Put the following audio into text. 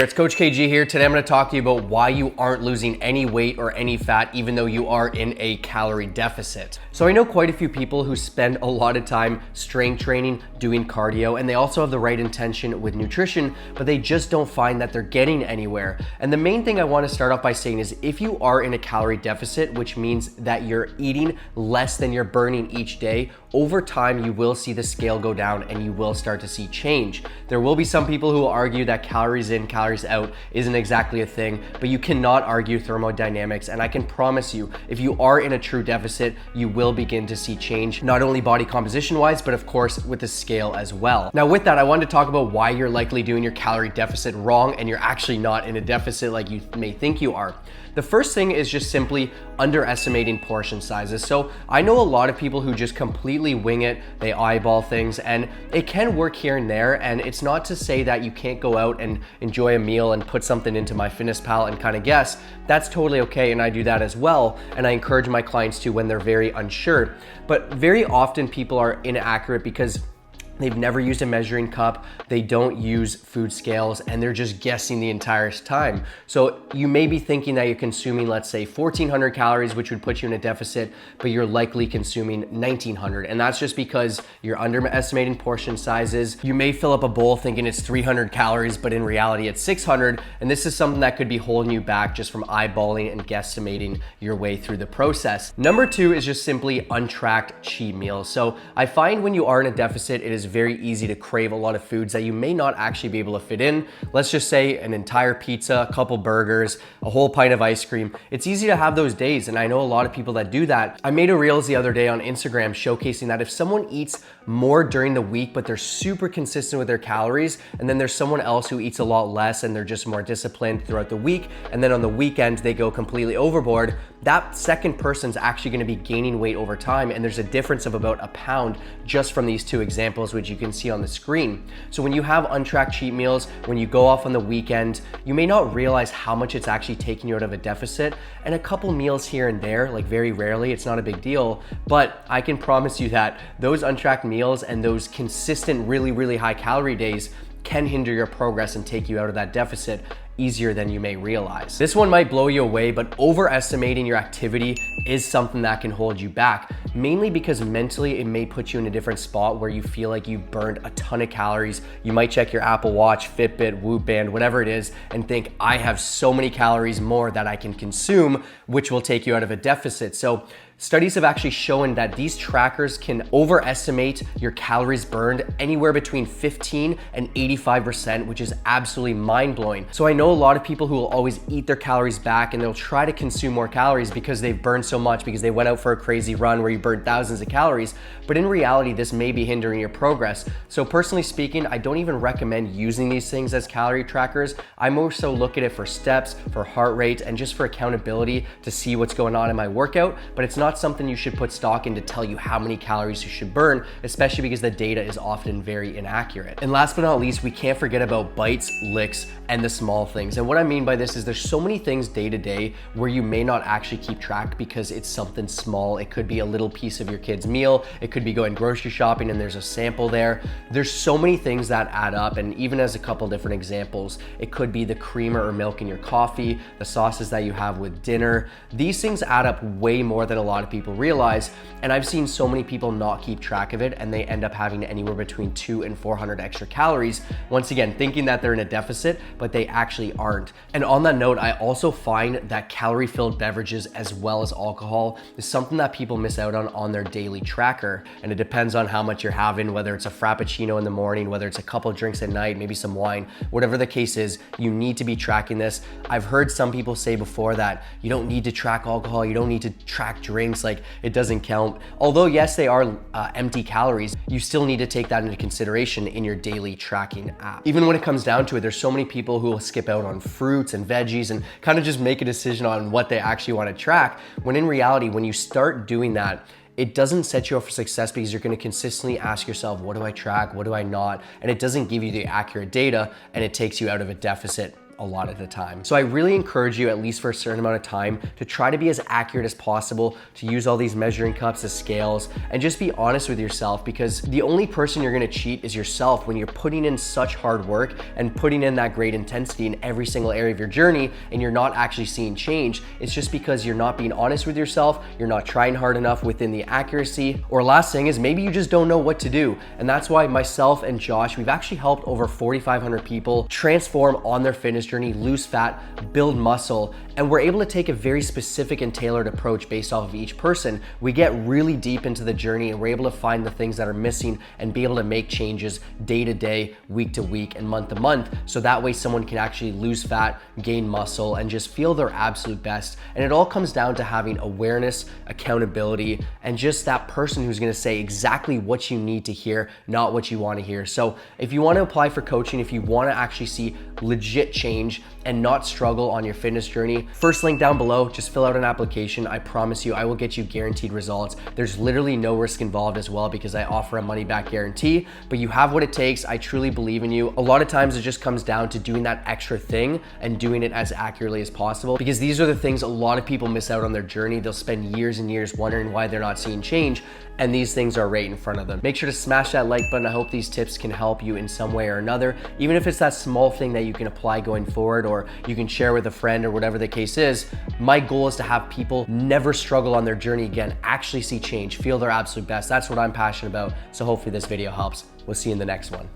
It's Coach KG here. Today I'm going to talk to you about why you aren't losing any weight or any fat even though you are in a calorie deficit. So I know quite a few people who spend a lot of time strength training, doing cardio, and they also have the right intention with nutrition, but they just don't find that they're getting anywhere. And the main thing I want to start off by saying is if you are in a calorie deficit, which means that you're eating less than you're burning each day, over time you will see the scale go down and you will start to see change. There will be some people who will argue that calories in, calories out isn't exactly a thing, but you cannot argue thermodynamics, and I can promise you, if you are in a true deficit, you will begin to see change, not only body composition wise, but of course with the scale as well. Now with that, I wanted to talk about why you're likely doing your calorie deficit wrong and you're actually not in a deficit like you may think you are. The first thing is just simply underestimating portion sizes. So I know a lot of people who just completely wing it, they eyeball things, and it can work here and there, and it's not to say that you can't go out and enjoy a meal and put something into MyFitnessPal and kind of guess. That's totally okay, and I do that as well, and I encourage my clients to when they're very unsure. But very often people are inaccurate because they've never used a measuring cup, they don't use food scales, and they're just guessing the entire time. So you may be thinking that you're consuming, let's say 1,400 calories, which would put you in a deficit, but you're likely consuming 1,900. And that's just because you're underestimating portion sizes. You may fill up a bowl thinking it's 300 calories, but in reality it's 600. And this is something that could be holding you back just from eyeballing and guesstimating your way through the process. Number two is just simply untracked cheat meals. So I find when you are in a deficit, it is very easy to crave a lot of foods that you may not actually be able to fit in. Let's just say an entire pizza, a couple burgers, a whole pint of ice cream. It's easy to have those days, and I know a lot of people that do that. I made a reels the other day on Instagram showcasing that if someone eats more during the week, but they're super consistent with their calories, and then there's someone else who eats a lot less and they're just more disciplined throughout the week, and then on the weekend they go completely overboard, that second person's actually gonna be gaining weight over time, and there's a difference of about a pound just from these two examples, which you can see on the screen. So when you have untracked cheat meals, when you go off on the weekend, you may not realize how much it's actually taking you out of a deficit, and a couple meals here and there, like very rarely, it's not a big deal, but I can promise you that those untracked meals and those consistent, really high calorie days can hinder your progress and take you out of that deficit easier than you may realize. This one might blow you away, but overestimating your activity is something that can hold you back, mainly because mentally it may put you in a different spot where you feel like you've burned a ton of calories. You might check your Apple Watch, Fitbit, Whoop Band, whatever it is, and think, I have so many calories more that I can consume, which will take you out of a deficit. So studies have actually shown that these trackers can overestimate your calories burned anywhere between 15 and 85%, which is absolutely mind-blowing. So I know a lot of people who will always eat their calories back and they'll try to consume more calories because they've burned so much because they went out for a crazy run where you burned thousands of calories. But in reality, this may be hindering your progress. So personally speaking, I don't even recommend using these things as calorie trackers. I more so look at it for steps, for heart rate, and just for accountability to see what's going on in my workout. But it's not something you should put stock in to tell you how many calories you should burn, especially because the data is often very inaccurate. And last but not least, we can't forget about bites, licks, and the small things. And what I mean by this is there's so many things day to day where you may not actually keep track because it's something small. It could be a little piece of your kid's meal. It could be going grocery shopping and there's a sample there. There's so many things that add up, and even as a couple different examples, it could be the creamer or milk in your coffee, the sauces that you have with dinner. These things add up way more than a lot of people realize, and I've seen so many people not keep track of it and they end up having anywhere between 200 and 400 extra calories, once again thinking that they're in a deficit, but they actually aren't. And on that note, I also find that calorie-filled beverages as well as alcohol is something that people miss out on their daily tracker, and it depends on how much you're having, whether it's a frappuccino in the morning, whether it's a couple drinks at night, maybe some wine, whatever the case is, you need to be tracking this. I've heard some people say before that you don't need to track alcohol, you don't need to track drinks, like it doesn't count. Although yes, they are empty calories, you still need to take that into consideration in your daily tracking app. Even when it comes down to it, there's so many people who will skip out on fruits and veggies and kind of just make a decision on what they actually want to track, when in reality, when you start doing that, it doesn't set you up for success because you're gonna consistently ask yourself, what do I track, what do I not? And it doesn't give you the accurate data, and it takes you out of a deficit a lot of the time. So I really encourage you, at least for a certain amount of time, to try to be as accurate as possible, to use all these measuring cups as scales, and just be honest with yourself, because the only person you're gonna cheat is yourself when you're putting in such hard work and putting in that great intensity in every single area of your journey and you're not actually seeing change. It's just because you're not being honest with yourself, you're not trying hard enough within the accuracy, or last thing is maybe you just don't know what to do. And that's why myself and Josh, we've actually helped over 4,500 people transform on their fitness journey, lose fat, build muscle, and we're able to take a very specific and tailored approach based off of each person. We get really deep into the journey and we're able to find the things that are missing and be able to make changes day to day, week to week, and month to month, so that way someone can actually lose fat, gain muscle, and just feel their absolute best. And it all comes down to having awareness, accountability, and just that person who's gonna say exactly what you need to hear, not what you wanna hear. So if you wanna apply for coaching, if you wanna actually see legit change and not struggle on your fitness journey, first link down below, just fill out an application. I promise you, I will get you guaranteed results. There's literally no risk involved as well because I offer a money back guarantee, but you have what it takes. I truly believe in you. A lot of times it just comes down to doing that extra thing and doing it as accurately as possible, because these are the things a lot of people miss out on their journey. They'll spend years and years wondering why they're not seeing change, and these things are right in front of them. Make sure to smash that like button. I hope these tips can help you in some way or another, even if it's that small thing that you can apply going forward, or you can share with a friend, or whatever the case is. My goal is to have people never struggle on their journey again, actually see change, feel their absolute best. That's what I'm passionate about. So hopefully this video helps. We'll see you in the next one.